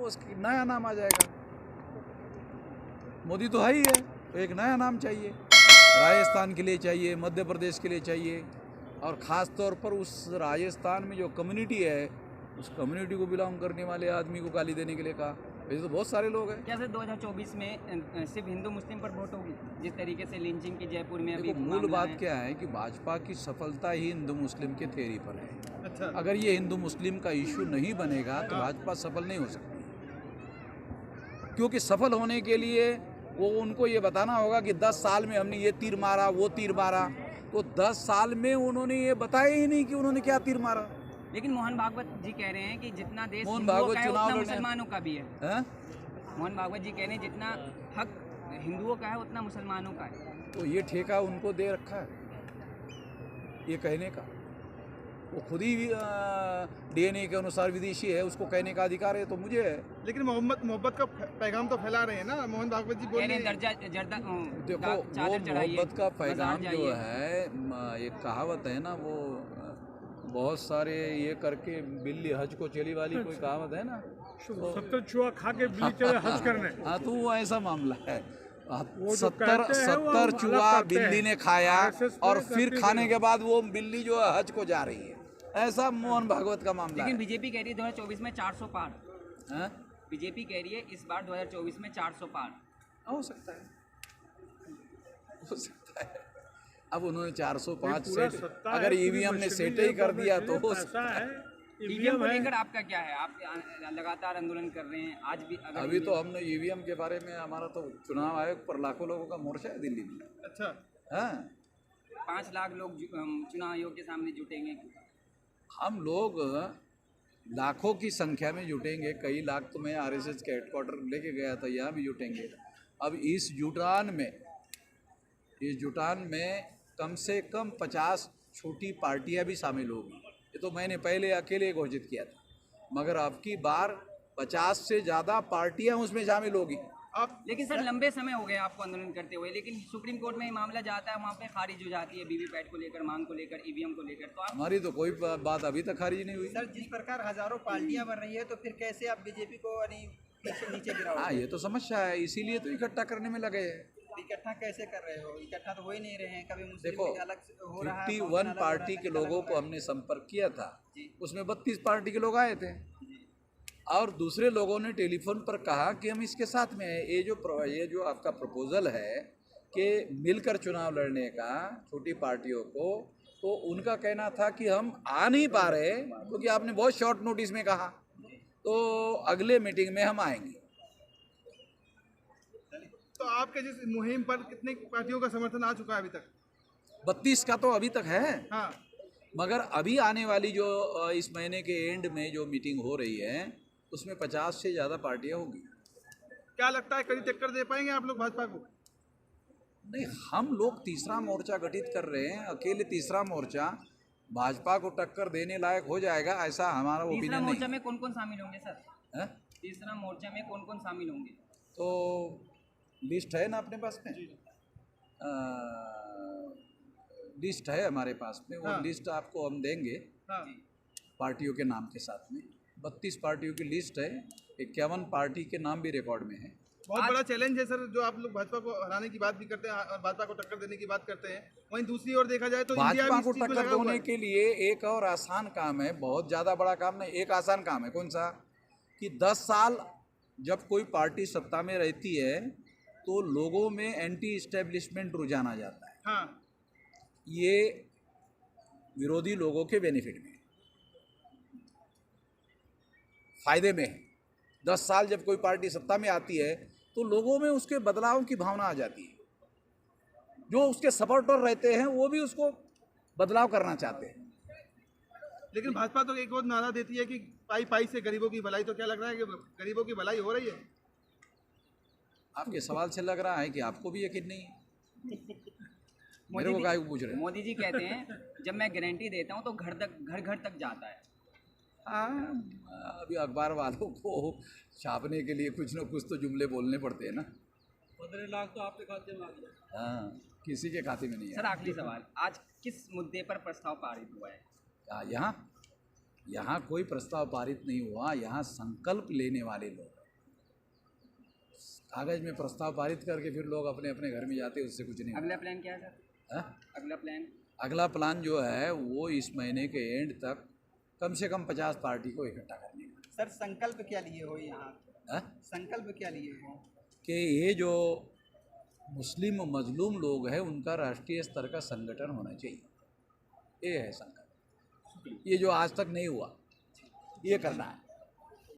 बस नया नाम आ जाएगा। मोदी तो है ही है, तो एक नया नाम चाहिए, राजस्थान के लिए चाहिए, मध्य प्रदेश के लिए चाहिए, और ख़ास तौर पर उस राजस्थान में जो कम्युनिटी है उस कम्युनिटी को बिलोंग करने वाले आदमी को गाली देने के लिए कहा। वैसे तो बहुत सारे लोग हैं। क्या सर 2024 में सिर्फ हिंदू मुस्लिम पर वोट होगी, जिस तरीके से लिंचिंग की जयपुर में अभी मूल बात क्या है कि भाजपा की सफलता ही हिंदू मुस्लिम के थ्योरी पर है। अच्छा। अगर ये हिंदू मुस्लिम का इशू नहीं बनेगा तो भाजपा सफल नहीं हो सकती, क्योंकि सफल होने के लिए वो उनको ये बताना होगा कि 10 साल में हमने ये तीर मारा, वो तीर मारा। तो 10 साल में उन्होंने ये बताया ही नहीं कि उन्होंने क्या तीर मारा। लेकिन मोहन भागवत जी कह रहे हैं कि जितना देश मोहन हिंदुओं भागवत का है चुनाव उतना लड़ने- मुसलमानों का भी है। मोहन भागवत जी कह रहे हैं जितना हक हिंदुओं का है उतना मुसलमानों का है। तो ये ठेका उनको दे रखा है ये कहने का। वो खुद ही डीएनए के अनुसार विदेशी है, उसको कहने का अधिकार है, तो मुझे है। लेकिन मोहब्बत का पैगाम तो फैला रहे हैं ना मोहन भागवत जी, बोल रहे हैं। देखो वो मोहब्बत का पैगाम जो है, एक कहावत है ना, वो बहुत सारे ये करके बिल्ली हज को चली वाली कोई कहावत है ना, 70 चूहा खा के बिल्ली चले हज करने। हाँ, तो वो ऐसा मामला है। वो जो 70 कहते हैं वो अलग चूहा करते बिल्ली हैं। ने खाया RSS और पूरे फिर करते खाने हैं। के बाद वो बिल्ली जो है हज को जा रही है, ऐसा मोहन भागवत का मामला लेकिन है। बीजेपी कह रही है 2024 में 400 पार। हाँ? बीजेपी कह रही है इस बार 2024 में 400 पार। हो सकता है, हो सकता है। अब उन्होंने 405 पूरा सेट, सत्ता अगर है, पूरी ईवीएम ने मशीनरी सेट ही कर है, दिया तो हो पैसा सकता है। ईवीएम को लेकर आपका क्या है? आप लगातार आंदोलन कर रहे हैं, आज भी अगर अभी तो हमने ईवीएम के बारे में, हमारा तो चुनाव आयोग पर लाखों लोगों का मोर्चा है दिल्ली में। अच्छा। हाँ, 5 लाख लोग चुनाव आयोग के सामने जुटेंगे। हम लोग लाखों की संख्या में जुटेंगे, कई लाख तो मैं आरएसएस के हेडक्वार्टर लेके गया था, यहाँ भी जुटेंगे। अब इस जुटान में कम से कम 50 छोटी पार्टियां भी शामिल होगी। ये तो मैंने पहले अकेले घोषित किया था, मगर अब की बार 50 से ज़्यादा पार्टियां उसमें शामिल होगी। आप लेकिन सर लंबे समय हो गए आपको आंदोलन करते हुए, लेकिन सुप्रीम कोर्ट में ये मामला जाता है, वहाँ पे खारिज हो जाती है वीवीपैट को लेकर, मांग को लेकर, ईवीएम को लेकर। तो आप हमारी तो कोई बात अभी तक खारिज नहीं हुई। सर जिस प्रकार हजारों पार्टियां बन रही है तो फिर कैसे आप बीजेपी को नीचे गिराओगे? हाँ, ये तो समस्या है, इसीलिए तो इकट्ठा करने में लगे हैं। इकट्ठा कैसे कर रहे हो? इकट्ठा तो हो ही नहीं रहे हैं, कभी मुस्लिम देखो, अलग हो रहा है, 51 पार्टी के लोगों को हमने संपर्क किया था, उसमें 32 पार्टी के लोग आए थे, और दूसरे लोगों ने टेलीफोन पर कहा कि हम इसके साथ में हैं। ये जो आपका प्रपोजल है कि मिलकर चुनाव लड़ने का छोटी पार्टियों को, तो उनका कहना था कि हम आ नहीं पा रहे क्योंकि आपने बहुत शॉर्ट नोटिस में कहा, तो अगले मीटिंग में हम आएंगे। तो आपके जिस मुहिम पर कितने पार्टियों का समर्थन आ चुका है अभी तक? 32 का तो अभी तक है, हाँ। मगर अभी आने वाली जो इस महीने के एंड में जो मीटिंग हो रही है उसमें 50 से ज़्यादा पार्टियां होंगी। क्या लगता है कड़ी टक्कर दे पाएंगे आप लोग भाजपा को? नहीं, हम लोग तीसरा मोर्चा गठित कर रहे हैं, अकेले तीसरा मोर्चा भाजपा को टक्कर देने लायक हो जाएगा ऐसा हमारा तीसरा ओपिनियन मोर्चा नहीं में कौन कौन शामिल होंगे सर? है। तीसरा मोर्चा में कौन कौन शामिल होंगे? तो लिस्ट है ना अपने पास में, लिस्ट है हमारे पास में, वो हाँ। लिस्ट आपको हम देंगे हाँ। पार्टियों के नाम के साथ में। 32 पार्टियों की लिस्ट है, 51 पार्टी के नाम भी रिकॉर्ड में है। बहुत बड़ा चैलेंज है सर, जो आप लोग भाजपा को हराने की बात भी करते हैं और भाजपा को टक्कर देने की बात करते हैं, वहीं दूसरी ओर देखा जाए तो इंडिया भाजपा भी को इस चीज में टक्कर लगा हुआ देने है। के लिए एक और आसान काम है, बहुत ज़्यादा बड़ा काम नहीं, एक आसान काम है। कौन सा? कि 10 साल जब कोई पार्टी सत्ता में रहती है तो लोगों में एंटी इस्टेब्लिशमेंट रुझान आ जाता है। हाँ। ये विरोधी लोगों के बेनिफिट में, फायदे में है। 10 साल जब कोई पार्टी सत्ता में आती है तो लोगों में उसके बदलाव की भावना आ जाती है। जो उसके सपोर्टर रहते हैं वो भी उसको बदलाव करना चाहते हैं। लेकिन भाजपा तो एक और नारा देती है कि पाई पाई से गरीबों की भलाई, तो क्या लग रहा है कि गरीबों की भलाई हो रही है? आपके सवाल से लग रहा है कि आपको भी यकीन नहीं है। मेरे को काहे को पूछ रहे हैं? मोदी जी कहते हैं जब मैं गारंटी देता हूं तो घर घर तक जाता है। हाँ, अभी अखबार वालों को छापने के लिए कुछ न कुछ तो जुमले बोलने पड़ते हैं ना। 15 लाख तो आपके खाते में आ गया। हाँ, किसी के खाते में नहीं है। सर आखिरी सवाल, आज किस मुद्दे पर प्रस्ताव पारित हुआ है? यहाँ यहाँ कोई प्रस्ताव पारित नहीं हुआ, यहाँ संकल्प लेने वाले लोग हैं। कागज में प्रस्ताव पारित करके फिर लोग अपने अपने घर में जाते, उससे कुछ नहीं होता। अगला प्लान क्या है सर? हाँ? अगला प्लान अगला प्लान जो है वो इस महीने के एंड तक कम से कम 50 पार्टी को इकट्ठा करने का। सर संकल्प क्या लिए हो यहाँ? हाँ? संकल्प क्या लिए हो? कि ये जो मुस्लिम मजलूम लोग हैं उनका राष्ट्रीय स्तर का संगठन होना चाहिए, ये है संकल्प। ये जो आज तक नहीं हुआ, ये करना है।